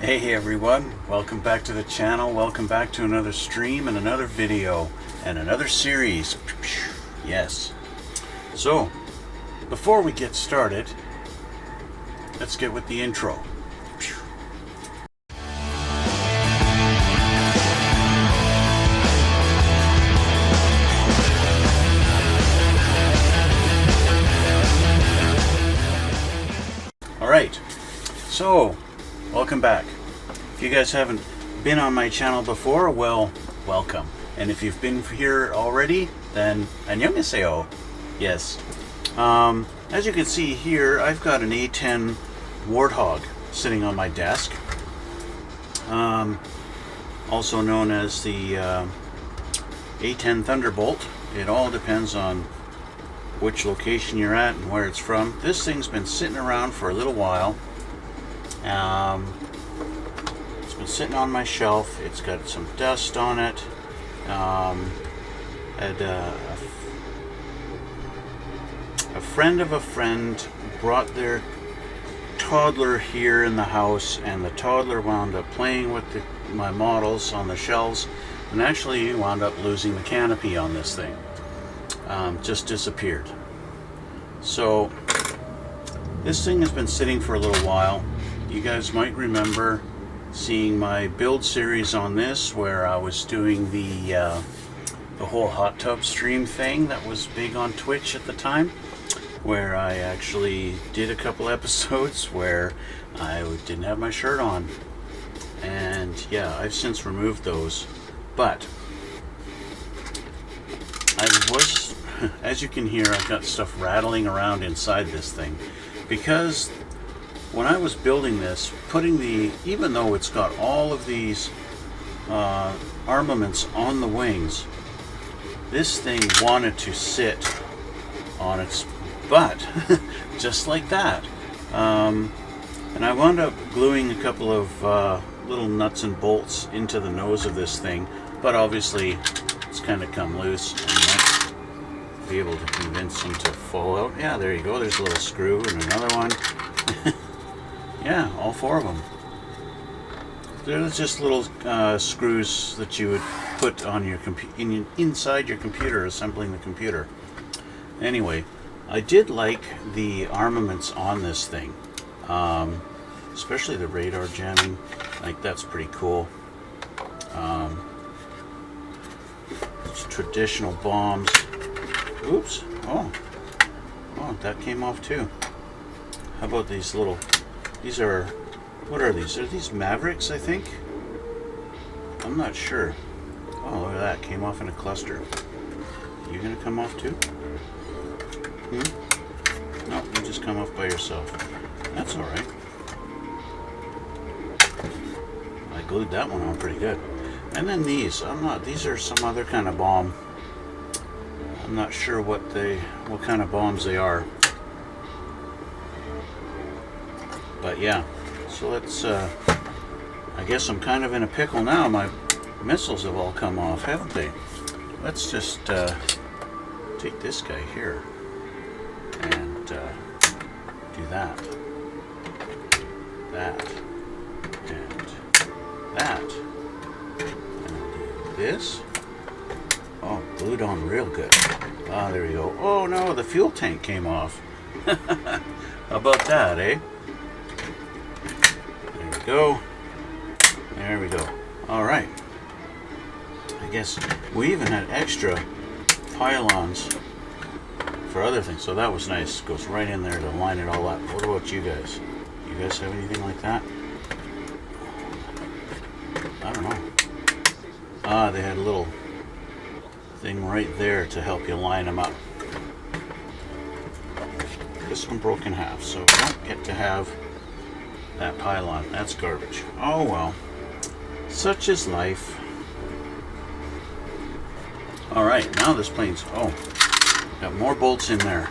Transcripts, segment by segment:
Hey everyone, welcome back to the channel, welcome back to another stream and another video and another series. Yes. So, before we get started, let's get with the intro. Alright, so welcome back. If you guys haven't been on my channel before, well, welcome. And if you've been here already, then annyeonghaseyo. Yes. As you can see here, I've got an A-10 Warthog sitting on my desk. Also known as the A-10 Thunderbolt. It all depends on which location you're at and where it's from. This thing's been sitting around for a little while. It's been sitting on my shelf. It's got some dust on it. Had a friend of a friend brought their toddler here in the house, and the toddler wound up playing with my models on the shelves and actually wound up losing the canopy on this thing. Just disappeared. So this thing has been sitting for a little while. You guys might remember seeing my build series on this, where I was doing the whole hot tub stream thing that was big on Twitch at the time, where I actually did a couple episodes where I didn't have my shirt on. And yeah, I've since removed those, but as you can hear, I've got stuff rattling around inside this thing, because when I was building this, even though it's got all of these armaments on the wings, this thing wanted to sit on its butt, just like that. And I wound up gluing a couple of little nuts and bolts into the nose of this thing, but obviously it's kind of come loose. Be able to convince them to fall out. Yeah, there you go. There's a little screw and another one. Yeah, all four of them. They're just little screws that you would put on your inside your computer, assembling the computer. Anyway, I did like the armaments on this thing, especially the radar jamming. Like, that's pretty cool. It's traditional bombs. Oops. Oh, that came off too. How about these little, what are these? Are these Mavericks, I think? I'm not sure. Oh, look at that. Came off in a cluster. You gonna come off too? No, you just come off by yourself. That's alright. I glued that one on pretty good. And then these. These are some other kind of bomb. I'm not sure what kind of bombs they are. But yeah, so let's, I guess I'm kind of in a pickle now. My missiles have all come off, haven't they? Let's just take this guy here and do that, and that, and do this. Oh, glued on real good. Ah, there we go. Oh no, the fuel tank came off. How about that, eh? There we go. There we go. Alright. I guess we even had extra pylons for other things, so that was nice. Goes right in there to line it all up. What about you guys? You guys have anything like that? I don't know. Ah, they had a little thing right there to help you line them up. This one broke in half, so we don't get to have that pylon. That's garbage. Oh well. Such is life. Alright, now this plane's... Oh, got more bolts in there.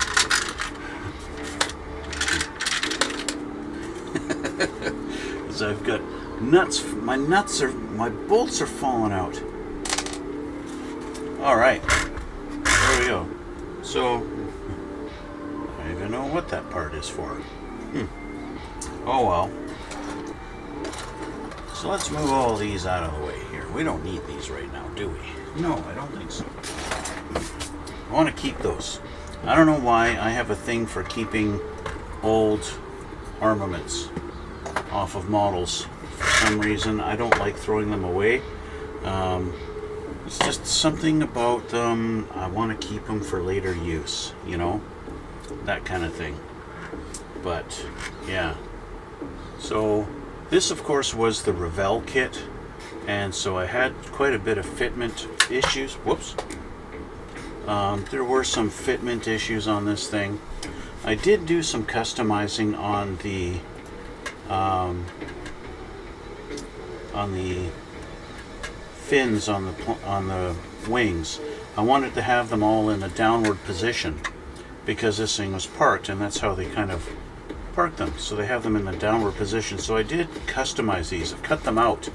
Because I've got nuts. My bolts are falling out. Alright, there we go. So, I don't even know what that part is for. Oh well. So let's move all these out of the way here. We don't need these right now, do we? No, I don't think so. I want to keep those. I don't know why I have a thing for keeping old armaments off of models. For some reason, I don't like throwing them away. It's just something about them. I want to keep them for later use, you know, that kind of thing. But yeah, so this of course was the Revell kit, and so I had quite a bit of fitment issues. Whoops. There were some fitment issues on this thing. I did do some customizing on the fins on the wings. I wanted to have them all in a downward position because this thing was parked, and that's how they kind of park them. So they have them in the downward position. So I did customize these. I cut them out,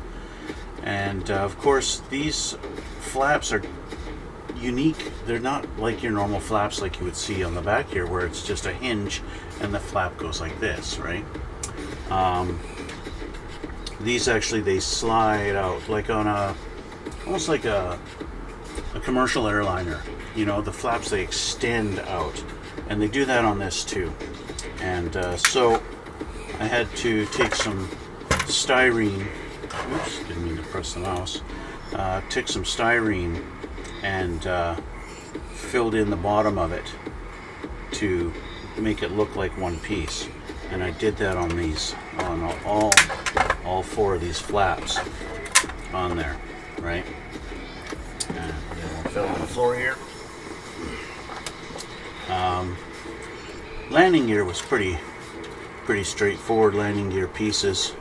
and of course these flaps are unique. They're not like your normal flaps like you would see on the back here, where it's just a hinge and the flap goes like this, right? These actually, they slide out like on a, almost like a commercial airliner. You know, the flaps, they extend out, and they do that on this too. And so I had to take some styrene. Oops, didn't mean to press the mouse. Took some styrene and filled in the bottom of it to make it look like one piece. And I did that on these, on all four of these flaps on there, right? And then we'll fill in the floor here. Landing gear was pretty straightforward. Landing gear pieces,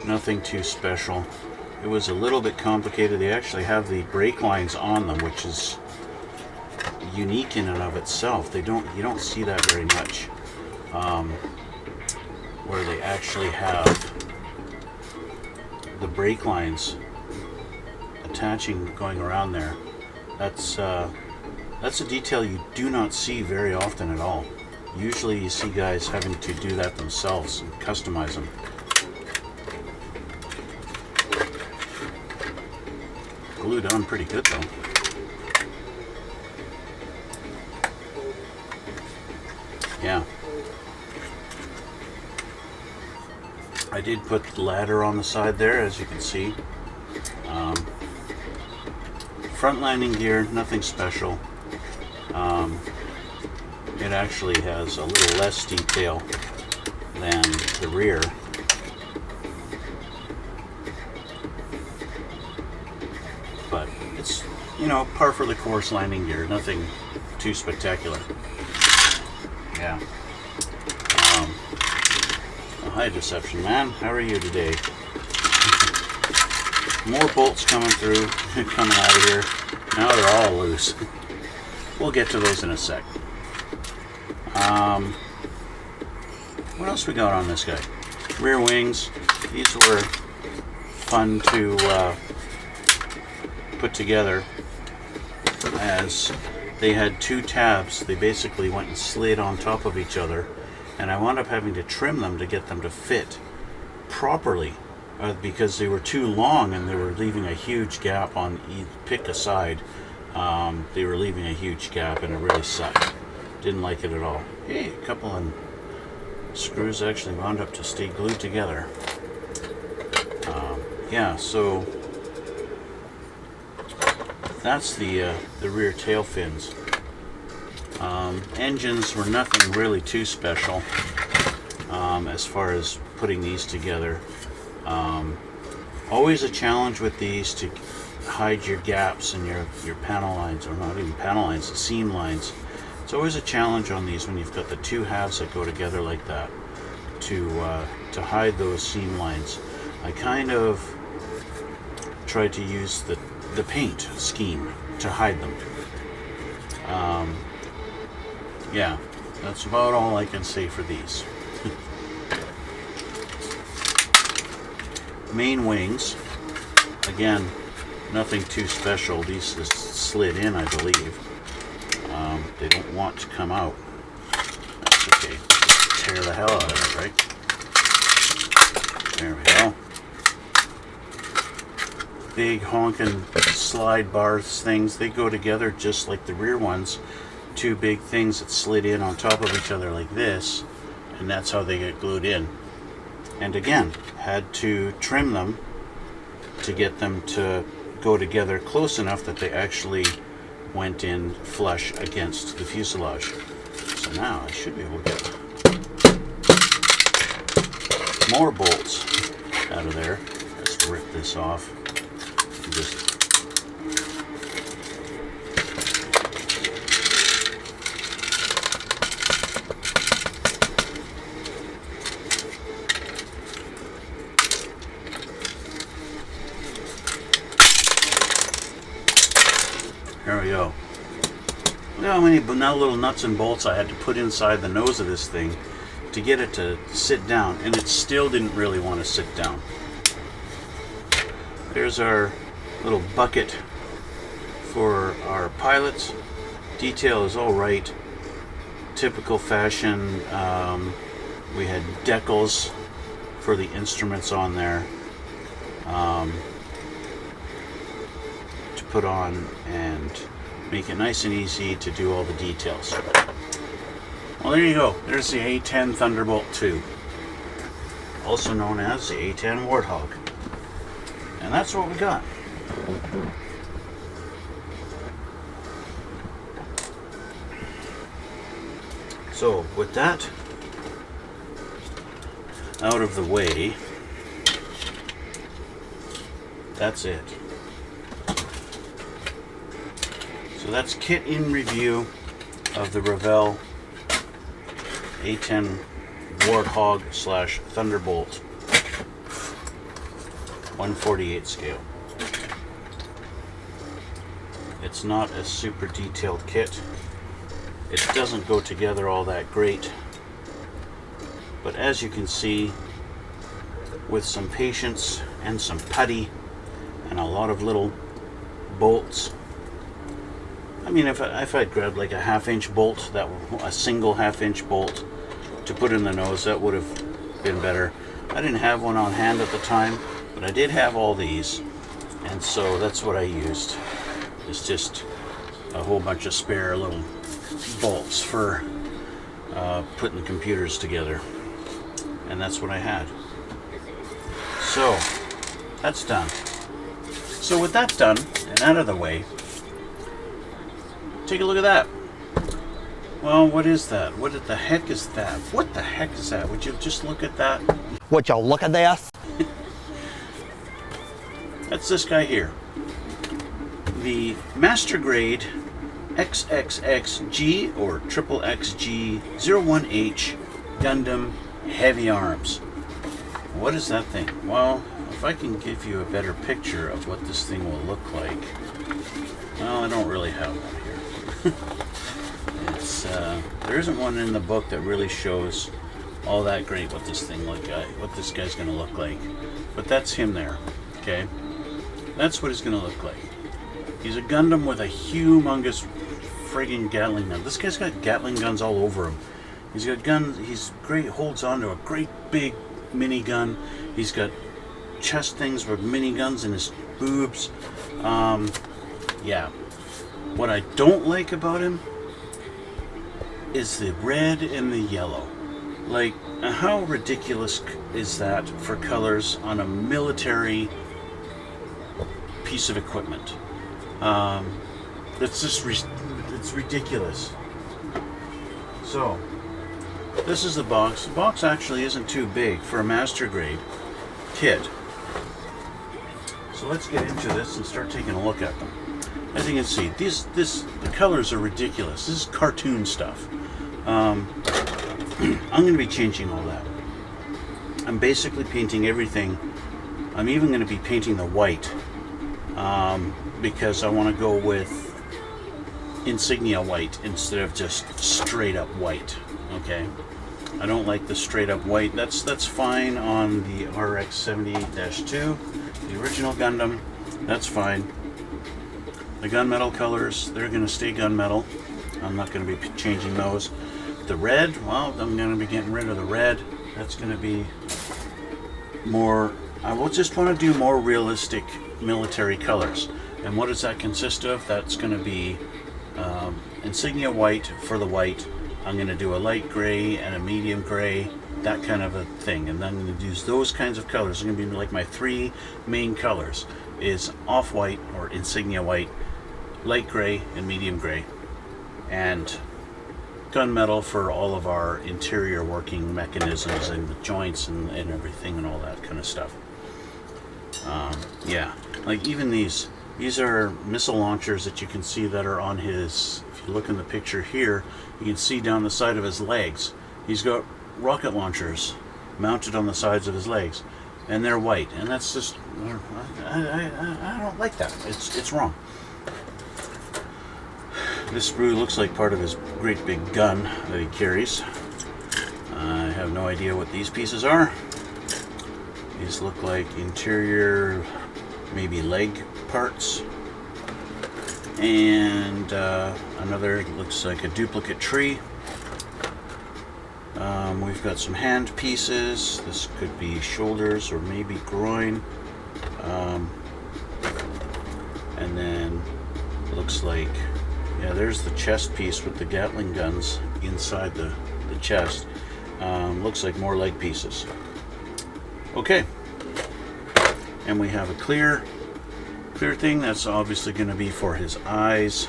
nothing too special. It was a little bit complicated. They actually have the brake lines on them, which is unique in and of itself. You don't see that very much, where they actually have the brake lines attaching, going around there. That's a detail you do not see very often at all. Usually you see guys having to do that themselves and customize them. Glued on pretty good though. Yeah. I did put the ladder on the side there, as you can see. Front landing gear, nothing special. It actually has a little less detail than the rear. But it's, you know, par for the course landing gear, nothing too spectacular. Yeah. Hi, Deception Man. How are you today? More bolts coming through, coming out of here. Now they're all loose. We'll get to those in a sec. What else we got on this guy? Rear wings. These were fun to put together, as they had two tabs. They basically went and slid on top of each other, and I wound up having to trim them to get them to fit properly, because they were too long and they were leaving a huge gap on pick a side. They were leaving a huge gap, and it really sucked. Didn't like it at all. Hey, a couple of screws actually wound up to stay glued together. Yeah, so that's the rear tail fins. Engines were nothing really too special as far as putting these together. Always a challenge with these to hide your gaps in your panel lines, or not even panel lines, the seam lines. It's always a challenge on these when you've got the two halves that go together like that, to hide those seam lines. I kind of tried to use the paint scheme to hide them. Yeah, that's about all I can say for these. Main wings, again, nothing too special. These just slid in, I believe. They don't want to come out. That's okay. Just tear the hell out of it, right? There we go. big honking slide bars things. They go together just like the rear ones. Two big things that slid in on top of each other like this, and that's how they get glued in. And again, had to trim them to get them to go together close enough that they actually went in flush against the fuselage. So now I should be able to get more bolts out of there. Let's rip this off. And just there we go. Look how many little nuts and bolts I had to put inside the nose of this thing to get it to sit down, and it still didn't really want to sit down. There's our little bucket for our pilots. Detail is all right. Typical fashion. We had decals for the instruments on there to put on and make it nice and easy to do all the details. Well, there you go. There's the A-10 Thunderbolt 2, also known as the A-10 Warthog. And that's what we got. So, with that out of the way, that's it. So that's kit in review of the Revell A-10 Warthog / Thunderbolt 1/48 scale. It's not a super detailed kit. It doesn't go together all that great. But as you can see, with some patience and some putty and a lot of little bolts. I mean, if I'd grabbed like a 1/2-inch bolt, a single 1/2-inch bolt to put in the nose, that would have been better. I didn't have one on hand at the time, but I did have all these, and so that's what I used. It's just a whole bunch of spare little bolts for putting the computers together, and that's what I had. So that's done. So with that done and out of the way, take a look at that. Well, what is that? What the heck is that? What the heck is that? Would you just look at that? Would you look at this? That's this guy here. The Master Grade XXXG or XXXG-01H Gundam Heavy Arms. What is that thing? Well, if I can give you a better picture of what this thing will look like. Well, I don't really have one here. It's there isn't one in the book that really shows all that great what this guy's going to look like. But that's him there. Okay, that's what he's going to look like. He's a Gundam with a humongous friggin' Gatling gun. This guy's got Gatling guns all over him. He's got guns. He's great. Holds on to a great big minigun. He's got chest things with miniguns in his boobs. Yeah. What I don't like about him is the red and the yellow. Like, how ridiculous is that for colors on a military piece of equipment? It's just it's ridiculous. So this is the box. The box actually isn't too big for a master grade kit. So let's get into this and start taking a look at them. As you can see, the colors are ridiculous. This is cartoon stuff. I'm going to be changing all that. I'm basically painting everything. I'm even going to be painting the white because I want to go with insignia white instead of just straight up white. Okay, I don't like the straight up white. That's fine on the RX-70-2, the original Gundam. That's fine. The gunmetal colors, they're going to stay gunmetal. I'm not going to be changing those. The red, well, I'm going to be getting rid of the red. That's going to be more I will just want to do more realistic military colors. And what does that consist of? That's going to be insignia white for the white. I'm going to do a light gray and a medium gray, that kind of a thing. And then I'm going to use those kinds of colors. They're going to be like my three main colors is off-white or insignia white, light gray and medium gray, and gunmetal for all of our interior working mechanisms and the joints and everything and all that kind of stuff. Yeah, like even these are missile launchers that you can see that are on his, if you look in the picture here, you can see down the side of his legs. He's got rocket launchers mounted on the sides of his legs, and they're white, and that's just, I don't like that. It's wrong. This sprue looks like part of his great big gun that he carries. I have no idea what these pieces are. These look like interior, maybe leg parts. And another looks like a duplicate tree. We've got some hand pieces. This could be shoulders or maybe groin. And then looks like, yeah, there's the chest piece with the Gatling guns inside the chest. Looks like more leg pieces. Okay. And we have a clear thing that's obviously going to be for his eyes.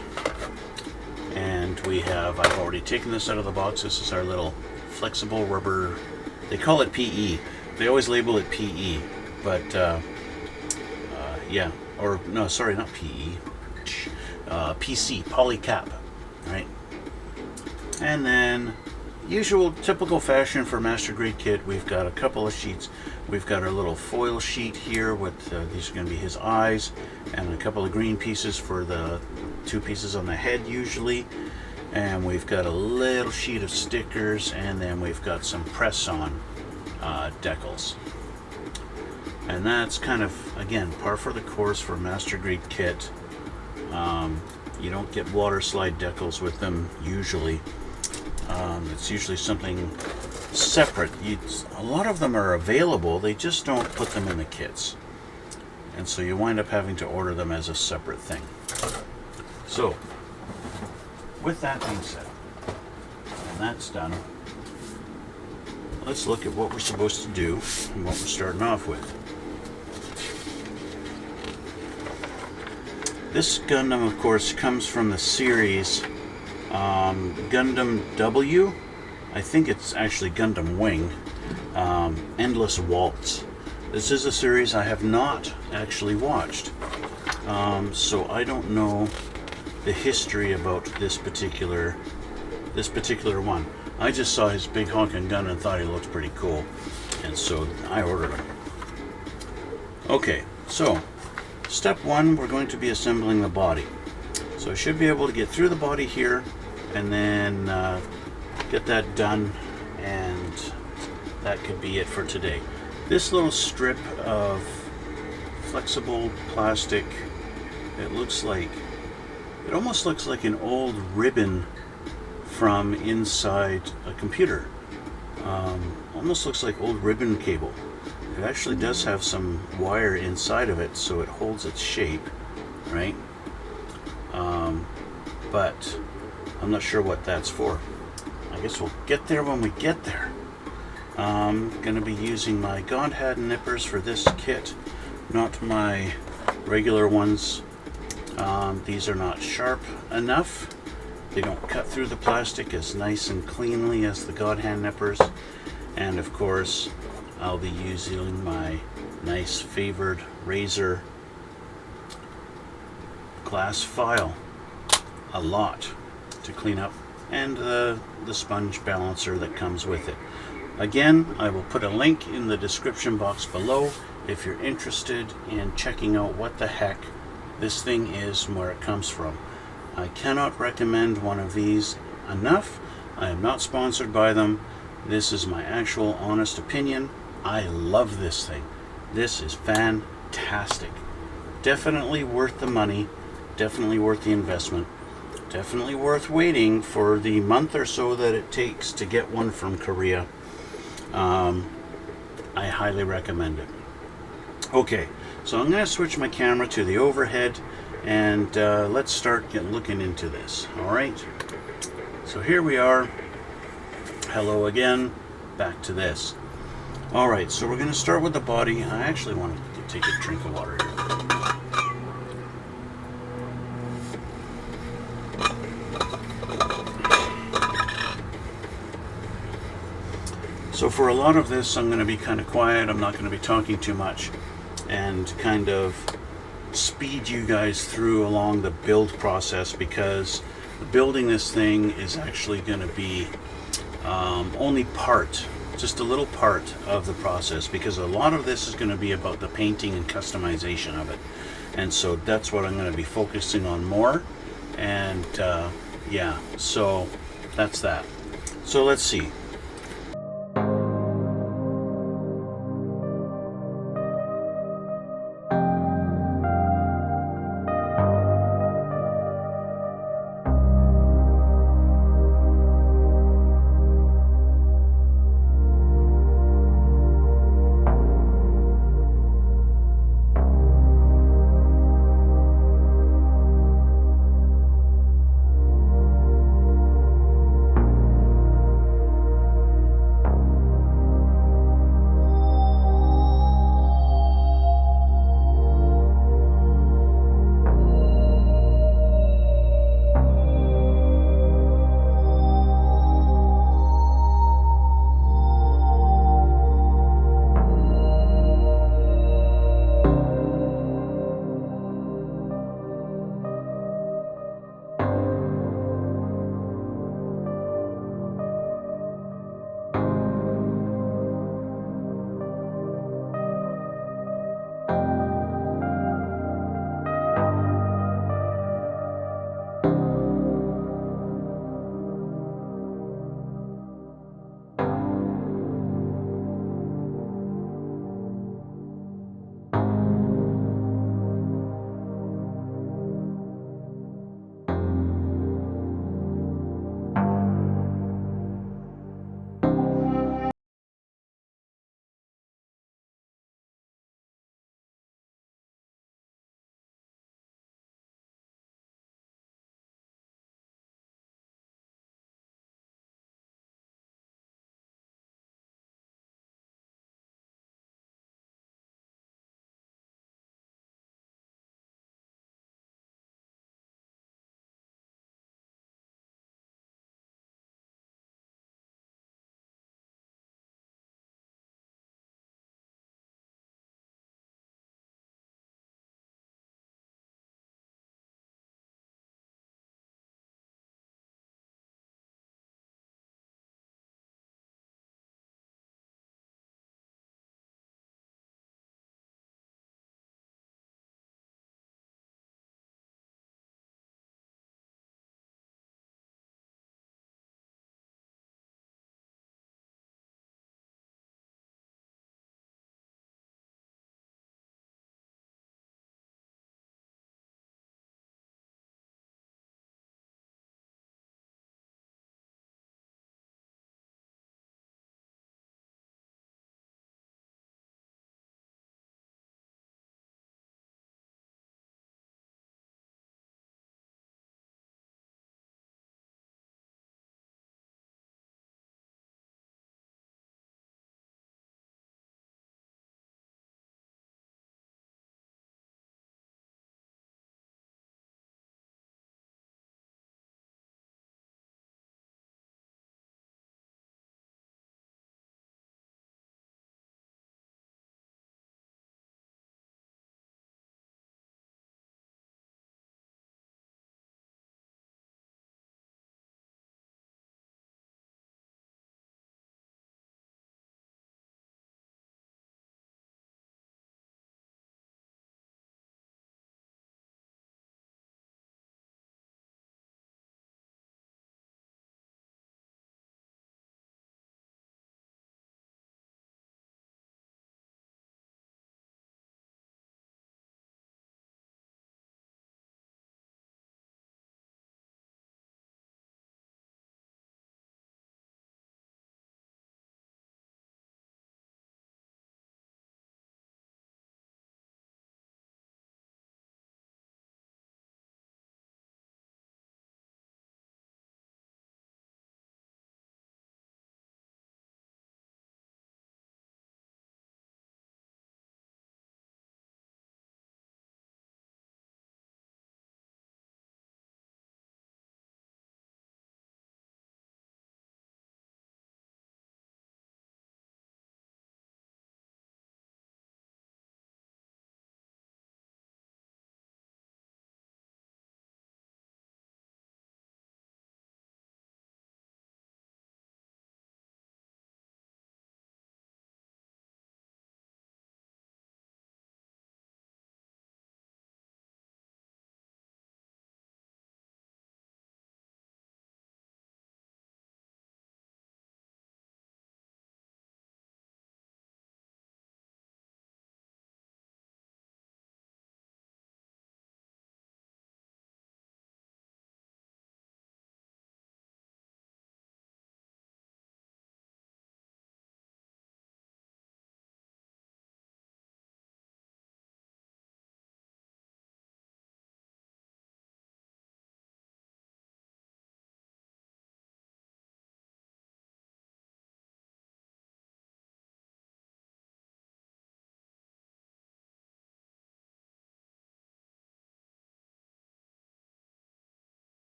And we have, I've already taken this out of the box. This is our little flexible rubber. They call it PE. They always label it PE, but yeah, or no, sorry, not PE. PC, polycap, right? And then, usual, typical fashion for master grade kit, we've got a couple of sheets. We've got our little foil sheet here with these are going to be his eyes, and a couple of green pieces for the two pieces on the head usually. And we've got a little sheet of stickers, and then we've got some press-on decals. And that's kind of, again, par for the course for master grade kit. You don't get water slide decals with them usually. It's usually something separate. A lot of them are available, they just don't put them in the kits. And so you wind up having to order them as a separate thing. So, with that being said, and that's done, let's look at what we're supposed to do and what we're starting off with. This Gundam, of course, comes from the series Gundam W. I think it's actually Gundam Wing. Endless Waltz. This is a series I have not actually watched. So I don't know the history about this particular one. I just saw his big honking gun and thought he looked pretty cool, and so I ordered him. Okay, so step one, we're going to be assembling the body. So I should be able to get through the body here and then get that done, and that could be it for today. This little strip of flexible plastic, it almost looks like an old ribbon from inside a computer. Almost looks like old ribbon cable. It actually does have some wire inside of it, so it holds its shape, right? But I'm not sure what that's for. I guess we'll get there when we get there. I'm going to be using my Godhand nippers for this kit, not my regular ones. These are not sharp enough. They don't cut through the plastic as nice and cleanly as the Godhand nippers. And of course, I'll be using my nice favored razor glass file a lot to clean up, and the sponge balancer that comes with it. Again, I will put a link in the description box below if you're interested in checking out what the heck this thing is and where it comes from. I cannot recommend one of these enough. I am not sponsored by them. This is my actual honest opinion. I love this thing. This is fantastic. Definitely worth the money. Definitely worth the investment. Definitely worth waiting for the month or so that it takes to get one from Korea. I highly recommend it. Okay, so I'm going to switch my camera to the overhead, and let's start looking into this. All right, so here we are. Hello again, back to this. All right, so we're going to start with the body. I actually want to take a drink of water here. So for a lot of this, I'm going to be kind of quiet. I'm not going to be talking too much, and kind of speed you guys through along the build process, because building this thing is actually going to be only part, just a little part of the process, because a lot of this is going to be about the painting and customization of it. And so that's what I'm going to be focusing on more. And yeah, so that's that. So let's see.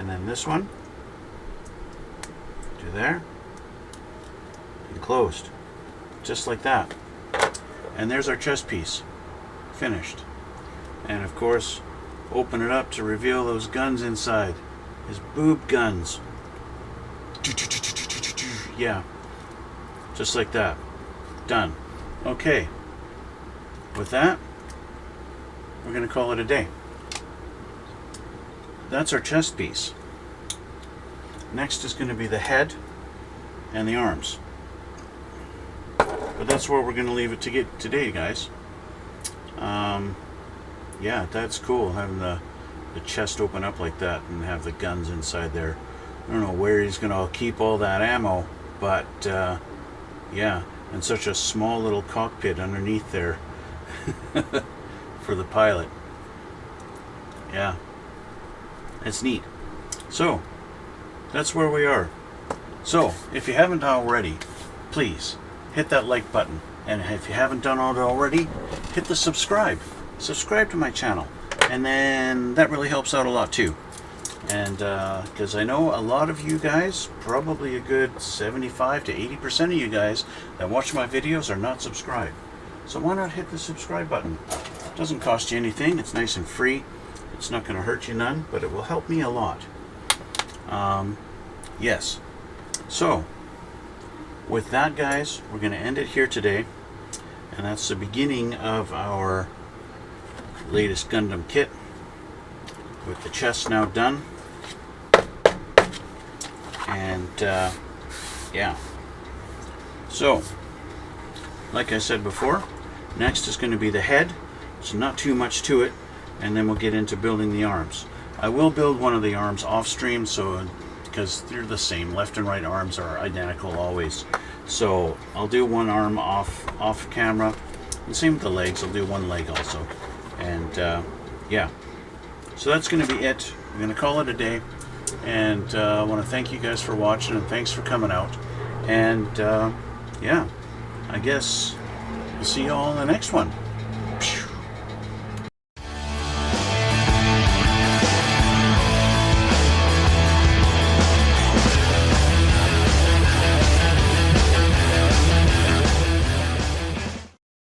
and then this one to there, and closed, just like that. And there's our chest piece, finished. And of course, open it up to reveal those guns inside, his boob guns. Yeah, just like that. Done. Okay, with that, we're going to call it a day. That's our chest piece. Next is going to be the head and the arms. But that's where we're going to leave it today, guys. Yeah, that's cool, having the chest open up like that and have the guns inside there. I don't know where he's going to keep all that ammo, but yeah, and such a small little cockpit underneath there for the pilot. Yeah, it's neat. So, that's where we are. So, if you haven't already, please hit that like button. And if you haven't done it already, hit the subscribe. Subscribe to my channel. And then that really helps out a lot too. And because I know a lot of you guys, probably a good 75 to 80% of you guys that watch my videos are not subscribed. So why not hit the subscribe button? It doesn't cost you anything. It's nice and free. It's not going to hurt you none, but it will help me a lot. Yes. So, with that, guys, we're going to end it here today. And that's the beginning of our latest Gundam kit, with the chest now done. And yeah, so like I said before, next is going to be the head. So not too much to it, and then we'll get into building the arms. I will build one of the arms off stream, so because they're the same, left and right arms are identical always. So I'll do one arm off camera, and same with the legs. I'll do one leg also. And yeah, so that's going to be it. I'm going to call it a day, and I want to thank you guys for watching, and thanks for coming out. And yeah, I guess we'll see you all in the next one.